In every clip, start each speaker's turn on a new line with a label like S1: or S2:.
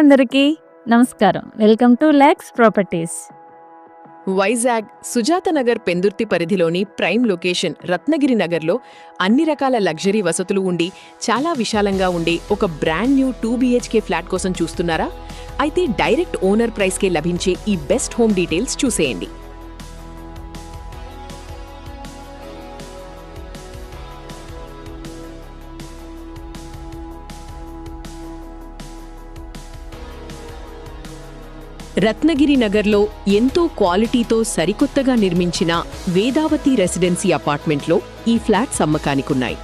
S1: అందరికీ నమస్కారం. Welcome to Lex properties.
S2: Vizag Sujathanagar Pendurthi పరిధిలోని ప్రైమ్ లొకేషన్ రత్నగిరి నగర్లో అన్ని రకాల లగ్జరీ వసతులు ఉండి చాలా విశాలంగా ఉండే ఒక బ్రాండ్ న్యూ 2 BHK ఫ్లాట్ కోసం చూస్తున్నారా? అయితే డైరెక్ట్ ఓనర్ ప్రైస్కే లభించే ఈ బెస్ట్ హోమ్ డీటెయిల్స్ చూసేయండి. రత్నగిరి నగర్లో ఎంతో క్వాలిటీతో సరికొత్తగా నిర్మించిన వేదావతి రెసిడెన్సీ అపార్ట్మెంట్లో ఈ ఫ్లాట్స్ అమ్మకానికున్నాయి.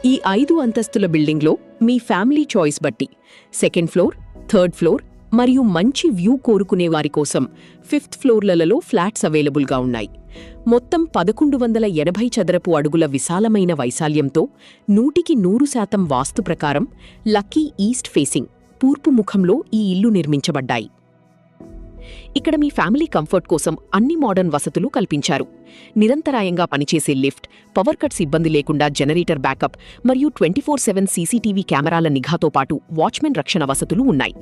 S2: ఈ 5 అంతస్తుల బిల్డింగ్లో మీ ఫ్యామిలీ చాయిస్ బట్టి సెకండ్ ఫ్లోర్, థర్డ్ ఫ్లోర్ మరియు మంచి వ్యూ కోరుకునే వారి కోసం 5th ఫ్లోర్లలో ఫ్లాట్స్ అవైలబుల్గా ఉన్నాయి. మొత్తం 1180 చదరపు అడుగుల విశాలమైన వైశాల్యంతో 100% వాస్తు ప్రకారం లక్కీ ఈస్ట్ ఫేసింగ్ తూర్పు ముఖంలో ఈ ఇల్లు నిర్మించబడ్డాయి. ఇక్కడ మీ ఫ్యామిలీ కంఫర్ట్ కోసం అన్ని మోడర్న్ వసతులు కల్పించారు. నిరంతరాయంగా పనిచేసే లిఫ్ట్, పవర్ కట్స్ ఇబ్బంది లేకుండా జనరేటర్ బ్యాకప్ మరియు 24/7 సీసీటీవీ కెమెరాల నిఘాతో పాటు వాచ్మెన్ రక్షణ వసతులు ఉన్నాయి.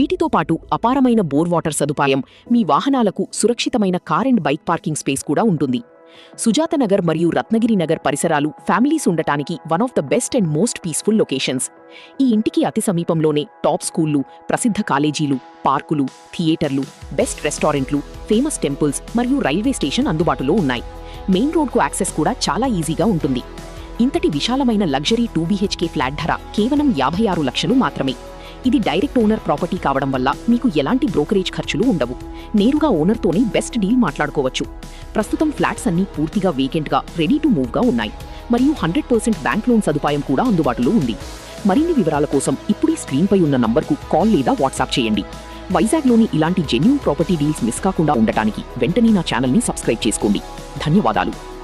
S2: వీటితో పాటు అపారమైన బోర్ వాటర్ సదుపాయం, మీ వాహనాలకు సురక్షితమైన car and bike parking space కూడా ఉంటుంది. సుజాతనగర్ మరియు రత్నగిరి నగర్ పరిసరాలు ఫ్యామిలీస్ ఉండటానికి one of the best and most peaceful locations. ఈ ఇంటికి అతి సమీపంలోనే టాప్ స్కూళ్లు, ప్రసిద్ధ కాలేజీలు, పార్కులు, థియేటర్లు, బెస్ట్ రెస్టారెంట్లు, ఫేమస్ టెంపుల్స్ మరియు రైల్వే స్టేషన్ అందుబాటులో ఉన్నాయి. మెయిన్ రోడ్కు యాక్సెస్ కూడా చాలా ఈజీగా ఉంటుంది. ఇంతటి విశాలమైన లగ్జరీ 2 BHK ఫ్లాట్ ధర కేవలం 56 లక్షలు మాత్రమే. ఇది డైరెక్ట్ ఓనర్ ప్రాపర్టీ కావడం వల్ల మీకు ఎలాంటి బ్రోకరేజ్ ఖర్చులు ఉండవు. నేరుగా ఓనర్తోనే బెస్ట్ డీల్ మాట్లాడుకోవచ్చు. ప్రస్తుతం ఫ్లాట్స్ అన్నీ పూర్తిగా వేకెంట్గా రెడీ టు మూవ్గా ఉన్నాయి మరియు 100% బ్యాంక్ లోన్ సదుపాయం కూడా అందుబాటులో ఉంది. మరిన్ని వివరాల కోసం ఇప్పుడే స్క్రీన్పై ఉన్న నంబర్కు కాల్ లేదా వాట్సాప్ చేయండి. వైజాగ్లోని ఇలాంటి జెన్యూన్ ప్రాపర్టీ డీల్స్ మిస్ కాకుండా ఉండటానికి వెంటనే నా ఛానల్ని సబ్స్క్రైబ్ చేసుకోండి. ధన్యవాదాలు.